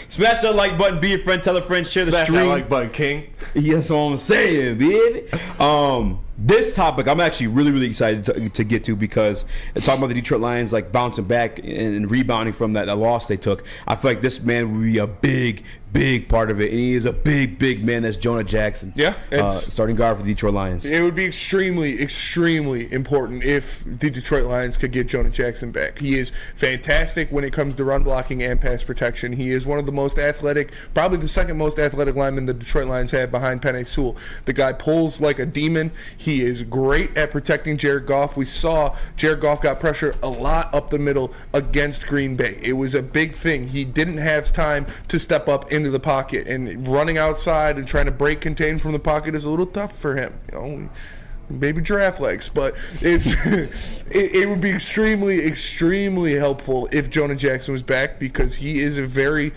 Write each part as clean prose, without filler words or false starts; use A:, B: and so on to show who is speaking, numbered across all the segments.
A: Smash that like button, be a friend, tell a friend, share the
B: Smash
A: stream.
B: that like button, King.
A: Yes, what I'm saying, baby. This topic I'm actually really excited to get to, because talking about the Detroit Lions like bouncing back and rebounding from that loss they took. I feel like this man will be a big part of it, and he is a big man. That's Jonah Jackson.
C: Yeah,
A: starting guard for the Detroit Lions.
C: It would be extremely important if the Detroit Lions could get Jonah Jackson back. He is fantastic when it comes to run blocking and pass protection. He is one of the most athletic, probably the second most athletic lineman the Detroit Lions have behind Penei Sewell. The guy pulls like a demon. He is great at protecting Jared Goff. We saw Jared Goff got pressure a lot up the middle against Green Bay. It was a big thing. He didn't have time to step up into the pocket, and running outside and trying to break contain from the pocket is a little tough for him. You know, baby giraffe legs, but it would be extremely helpful if Jonah Jackson was back, because he is a very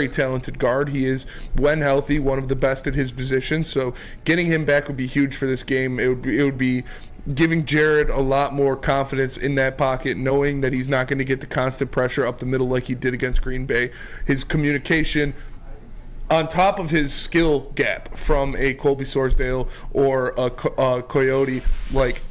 C: talented guard. He is, when healthy, one of the best at his position. So getting him back would be huge for this game. It would be giving Jared a lot more confidence in that pocket, knowing that he's not going to get the constant pressure up the middle like he did against Green Bay. His communication, on top of his skill gap from a Colby Sorsdale or a Coyote, like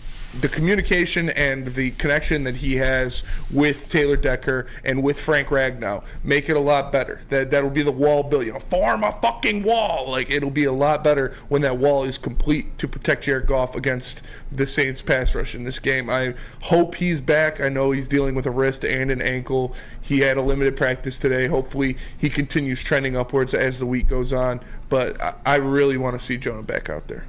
C: the communication and the connection that he has with Taylor Decker and with Frank Ragnow make it a lot better. That'll be the wall built, form a fucking wall. Like, it'll be a lot better when that wall is complete to protect Jared Goff against the Saints pass rush in this game. I hope he's back. I know he's dealing with a wrist and an ankle. He had a limited practice today. Hopefully he continues trending upwards as the week goes on, but I really want to see Jonah back out there.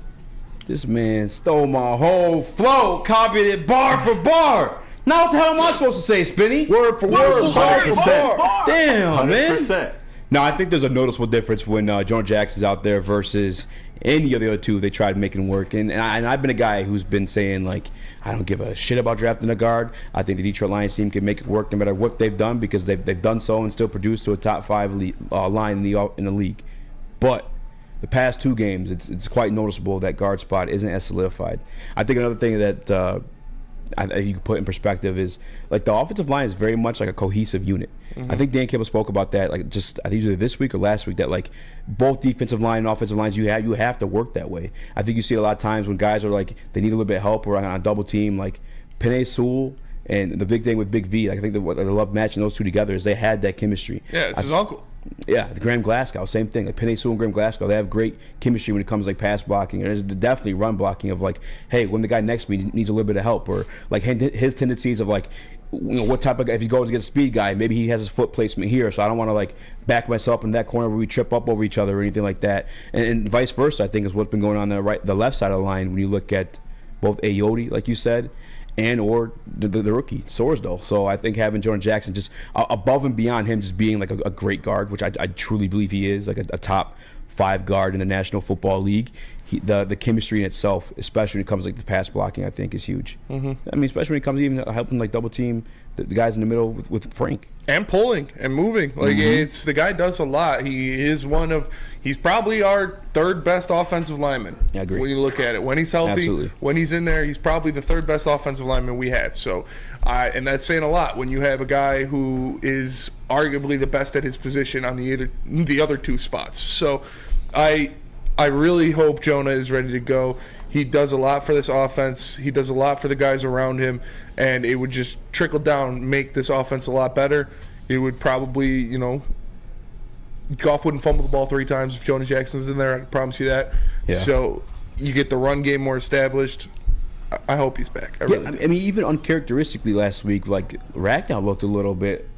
A: This man stole my whole flow, copied it bar for bar. Now what the hell am I supposed to say, Spinny?
C: Word for word,
A: 100%. Damn,
B: 100%.
A: man. No, I think there's a noticeable difference when Jonah Jackson's out there versus any of the other two. They tried making work. And I've been a guy who's been saying, like, I don't give a shit about drafting a guard. I think the Detroit Lions team can make it work no matter what they've done, because they've done so and still produced to a top 5 line in the league. But the past 2 games, it's quite noticeable that guard spot isn't as solidified. I think another thing that you can put in perspective is, like, the offensive line is very much like a cohesive unit. I think Dan Campbell spoke about that, like, just I think either this week or last week, that like both defensive line and offensive lines you have to work that way. I think you see a lot of times when guys are like they need a little bit of help or on a double team, like Penei Sewell. And the big thing with Big V, I think what they love matching those two together is they had that chemistry.
C: Yeah, it's his uncle.
A: Yeah, the Graham Glasgow, same thing. Like Penei Sewell and Graham Glasgow, they have great chemistry when it comes to like pass blocking. There's definitely run blocking of like, hey, when the guy next to me needs a little bit of help, or like his tendencies of like, what type of guy, if he goes against a speed guy, maybe he has his foot placement here, so I don't want to like back myself in that corner where we trip up over each other or anything like that. And vice versa, I think is what's been going on the left side of the line when you look at both Ayotte, like you said, and or the rookie Sorsdale. So I think having Jonah Jackson just above and beyond him just being like a great guard, which I truly believe he is, like a top 5 guard in the National Football League. The chemistry in itself, especially when it comes like the pass blocking, I think is huge. I mean, especially when it comes even helping like double team the guys in the middle with Frank.
C: And pulling and moving. Like, it's the guy does a lot. He's probably our 3rd best offensive lineman.
A: Yeah, I agree.
C: When you look at it. When he's healthy,
A: Absolutely.
C: When he's in there, he's probably the 3rd best offensive lineman we have. So, and that's saying a lot when you have a guy who is arguably the best at his position on the other 2 spots. So, I really hope Jonah is ready to go. He does a lot for this offense. He does a lot for the guys around him, and it would just trickle down, make this offense a lot better. It would probably, Goff wouldn't fumble the ball 3 times if Jonah Jackson's in there. I can promise you that. Yeah. So you get the run game more established. I hope he's back. I
A: mean, even uncharacteristically last week, like Ragnow looked a little bit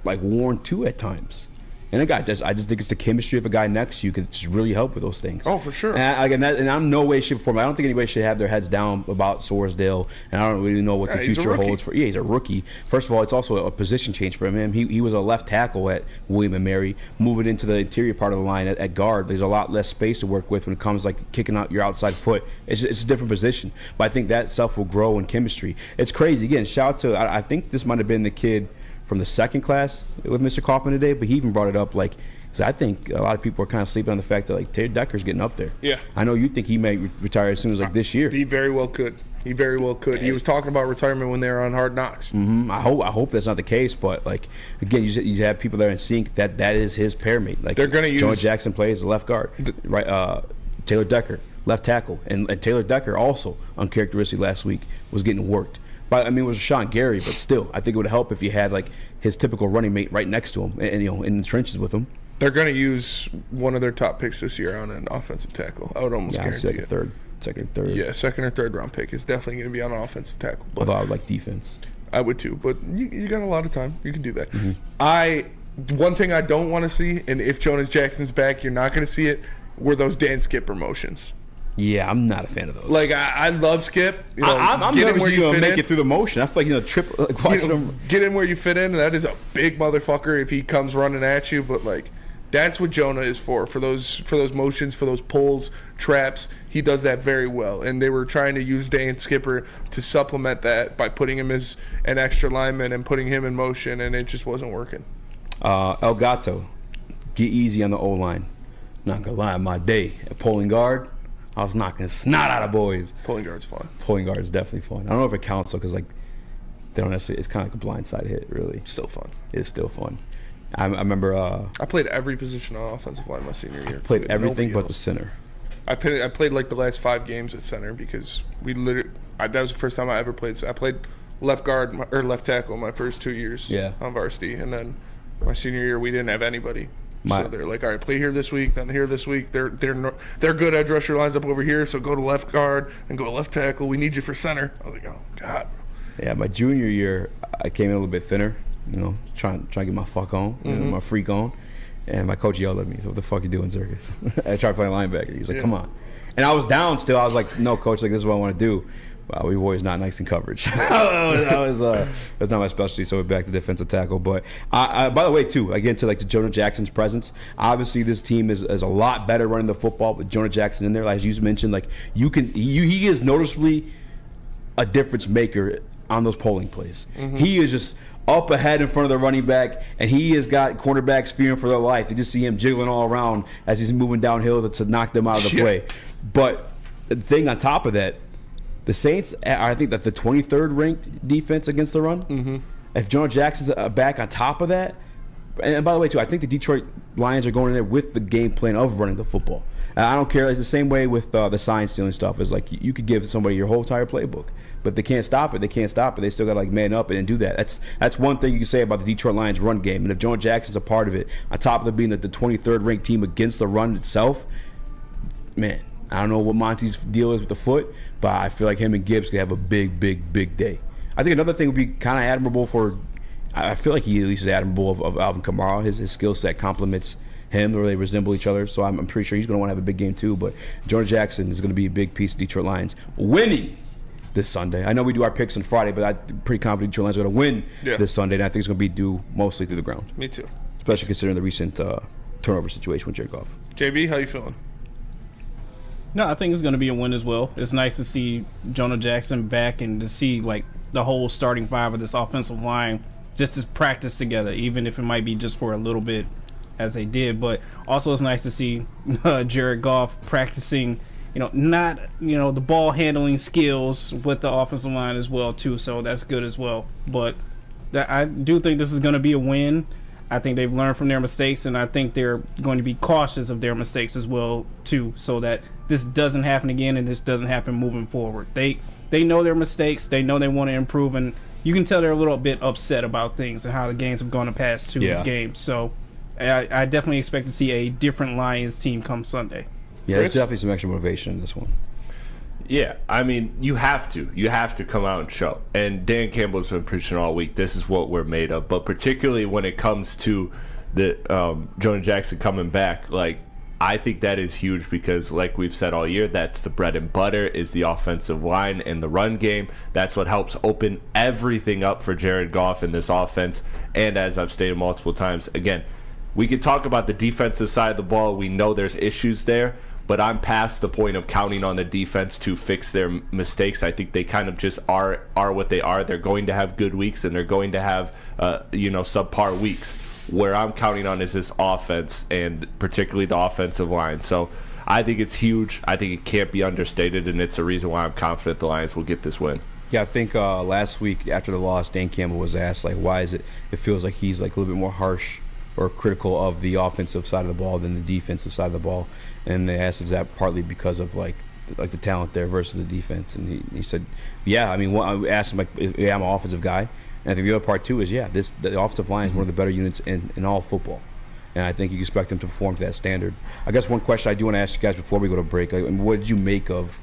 A: like worn too at times. And I just think it's the chemistry of a guy next to you could just really help with those things.
C: Oh, for sure.
A: And I'm no way, shape, or form. I don't think anybody should have their heads down about Sorsdale, and I don't really know what the future holds for. Yeah, he's a rookie. First of all, it's also a position change for him. He was a left tackle at William & Mary, moving into the interior part of the line at guard. There's a lot less space to work with when it comes like kicking out your outside foot. It's a different position, but I think that stuff will grow in chemistry. It's crazy. Again, shout out to I think this might have been the kid from the 2nd class with Mr. Kaufman today, but he even brought it up like, because I think a lot of people are kind of sleeping on the fact that like Taylor Decker's getting up there.
C: Yeah.
A: I know you think he may retire as soon as like this year.
C: He very well could. He very well could. He was talking about retirement when they were on Hard Knocks.
A: I hope that's not the case, but like again, you have people there in sync that is his pair mate. Like
C: they're going to use
A: Jonah Jackson plays the left guard, right? Taylor Decker left tackle, and Taylor Decker also uncharacteristic last week was getting worked. But I mean, it was Sean Gary, but still, I think it would help if you had like his typical running mate right next to him, and in the trenches with him.
C: They're going to use one of their top picks this year on an offensive tackle. I would almost guarantee it.
A: Second, third.
C: Yeah, second or third round pick is definitely going to be on an offensive tackle. But
A: although I would like defense.
C: I would too, but you got a lot of time. You can do that. One thing I don't want to see, and if Jonah Jackson's back, you're not going to see it, were those Dan Skipper motions.
A: Yeah, I'm not a fan of those.
C: Like I love Skip. You know,
A: I'm
C: get in
A: nervous
C: where
A: you're
C: you
A: gonna
C: fit
A: make
C: in.
A: it through the motion. I feel like like watching him.
C: Get in where you fit in. That is a big motherfucker if he comes running at you. But like, that's what Jonah is for those motions, for those pulls, traps. He does that very well. And they were trying to use Dan Skipper to supplement that by putting him as an extra lineman and putting him in motion, and it just wasn't working.
A: El Gato, get easy on the O-line. Not gonna lie, my day at pulling guard, I was knocking snot out of boys.
C: Pulling guard's fun.
A: Pulling guard is definitely fun. I don't know if it counts though, because like they don't necessarily. It's kind of like a blindside hit, really.
C: Still fun.
A: It's still fun. I remember.
C: I played every position on offensive line my senior year.
A: Played everything but the center.
C: I played like the last 5 games at center because that was the first time I ever played. So I played left guard or left tackle my first 2 years on varsity, and then my senior year we didn't have anybody. So they're like, all right, play here this week, then here this week. They're good edge rusher lines up over here, so go to left guard and go to left tackle. We need you for center. I was like, oh God. Yeah,
A: my junior year, I came in a little bit thinner, trying to get my fuck on, my freak on, and my coach yelled at me, so what the fuck you doing, Circus? I tried playing linebacker. He's like, come on. And I was down still. I was like, no, coach, like this is what I want to do. We were always not nice in coverage. That's not my specialty, so we're back to defensive tackle. But by the way, too, again, to like the Jonah Jackson's presence, obviously this team is a lot better running the football with Jonah Jackson in there. As you mentioned, like he is noticeably a difference maker on those polling plays. He is just up ahead in front of the running back, and he has got cornerbacks fearing for their life. They just see him jiggling all around as he's moving downhill to knock them out of the play. But the thing on top of that, the Saints, I think that the 23rd ranked defense against the run. If Jonah Jackson's back on top of that, and by the way, too, I think the Detroit Lions are going in there with the game plan of running the football. I don't care. It's the same way with the sign stealing stuff. It's like you could give somebody your whole entire playbook, but they can't stop it. They can't stop it. They still got to like man up and do that. That's one thing you can say about the Detroit Lions run game. And if Jonah Jackson's a part of it, on top of it being the 23rd ranked team against the run itself, man, I don't know what Monty's deal is with the foot, but I feel like him and Gibbs could have a big, big, big day. I think another thing would be kind of admirable for, I feel like he at least is admirable of Alvin Kamara. His skill set complements him, or they resemble each other. So I'm pretty sure he's going to want to have a big game too. But Jonah Jackson is going to be a big piece of Detroit Lions winning this Sunday. I know we do our picks on Friday, but I'm pretty confident Detroit Lions are going to win this Sunday, and I think it's going to be due mostly through the ground.
C: Me too.
A: Especially considering the recent turnover situation with Jared Goff.
C: JB, how you feeling?
B: No, I think it's going to be a win as well. It's nice to see Jonah Jackson back and to see like the whole starting 5 of this offensive line just to practice together, even if it might be just for a little bit as they did. But also it's nice to see Jared Goff practicing, not, the ball handling skills with the offensive line as well too. So that's good as well. But I do think this is going to be a win. I think they've learned from their mistakes, and I think they're going to be cautious of their mistakes as well too, so that this doesn't happen again and this doesn't happen moving forward. They know their mistakes. They know they want to improve, and you can tell they're a little bit upset about things and how the games have gone the past 2 games. So I definitely expect to see a different Lions team come Sunday.
A: Yeah, there's definitely some extra motivation in this one.
D: Yeah, I mean, you have to come out and show. And Dan Campbell's been preaching all week, this is what we're made of. But particularly when it comes to the Jonah Jackson coming back, like, I think that is huge because, like we've said all year, that's the bread and butter, is the offensive line and the run game. That's what helps open everything up for Jared Goff in this offense. And as I've stated multiple times, again, we could talk about the defensive side of the ball. We know there's issues there. But I'm past the point of counting on the defense to fix their mistakes. I think they kind of just are what they are. They're going to have good weeks, and they're going to have subpar weeks. Where I'm counting on is this offense, and particularly the offensive line. So I think it's huge. I think it can't be understated, and it's a reason why I'm confident the Lions will get this win.
A: Yeah, I think last week after the loss, Dan Campbell was asked, like, why is it feels like he's like a little bit more harsh or critical of the offensive side of the ball than the defensive side of the ball. And they asked, is that partly because of like the talent there versus the defense? And he said, yeah. I mean, I asked him, like, yeah, I'm an offensive guy. And I think the other part, too, is, yeah, the offensive line is one of the better units in all football. And I think you expect them to perform to that standard. I guess one question I do want to ask you guys before we go to break, like, what did you make of,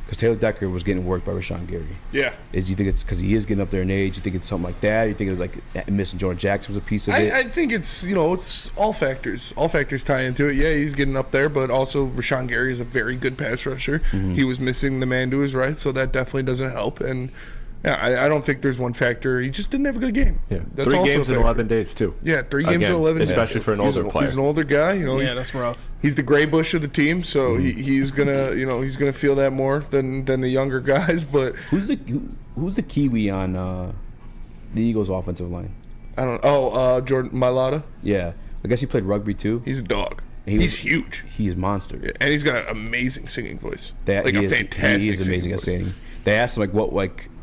A: because Taylor Decker was getting worked by Rashawn Gary.
C: Yeah.
A: You think it's because he is getting up there in age? You think it's something like that? You think it was like missing Jonah Jackson was a piece of it?
C: I think it's, it's all factors. All factors tie into it. Yeah, he's getting up there, but also Rashawn Gary is a very good pass rusher. Mm-hmm. He was missing the man to his right, so that definitely doesn't help. And yeah, I don't think there's one factor. He just didn't have a good game.
D: Yeah,
C: that's
D: 3
C: also
D: games in 11 days too.
C: Yeah, 3 games in 11 days,
D: especially for an older player.
C: He's an older guy.
B: Yeah, that's rough.
C: He's the gray bush of the team, so he's gonna he's gonna feel that more than the younger guys. But
A: who's the Kiwi on the Eagles' offensive line?
C: I don't know. Oh, Jordan Mailata.
A: Yeah, I guess he played rugby too.
C: He's a dog. He's huge.
A: He's a monster.
C: Yeah, and he's got an amazing singing voice. Fantastic.
A: He is amazing at singing. They asked him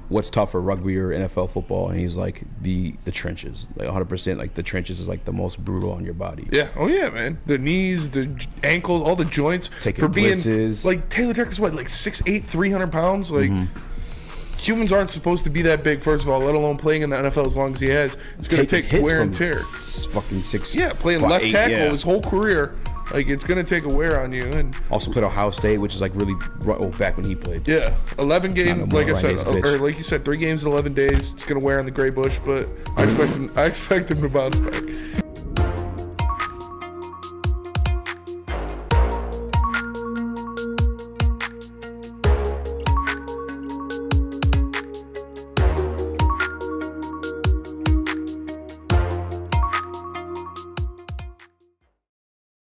A: what's tougher, rugby or NFL football, and he's like the trenches, like 100%. Like the trenches is like the most brutal on your body.
C: Yeah. Oh yeah, man. The knees, the ankles, all the joints.
A: Taking
C: for being
A: blitzes.
C: Like Taylor Decker's like 6'8", 300 pounds. Like humans aren't supposed to be that big. First of all, let alone playing in the NFL as long as he has. It's going to take wear and tear.
A: Fucking 6.
C: Yeah, playing left tackle his whole career. Like, it's going to take a wear on you. And
A: also played Ohio State, which is like really back when he played.
C: Yeah, 11 games, like I said, or like you said, 3 games in 11 days. It's going to wear on the gray bush, but I expect him to bounce back.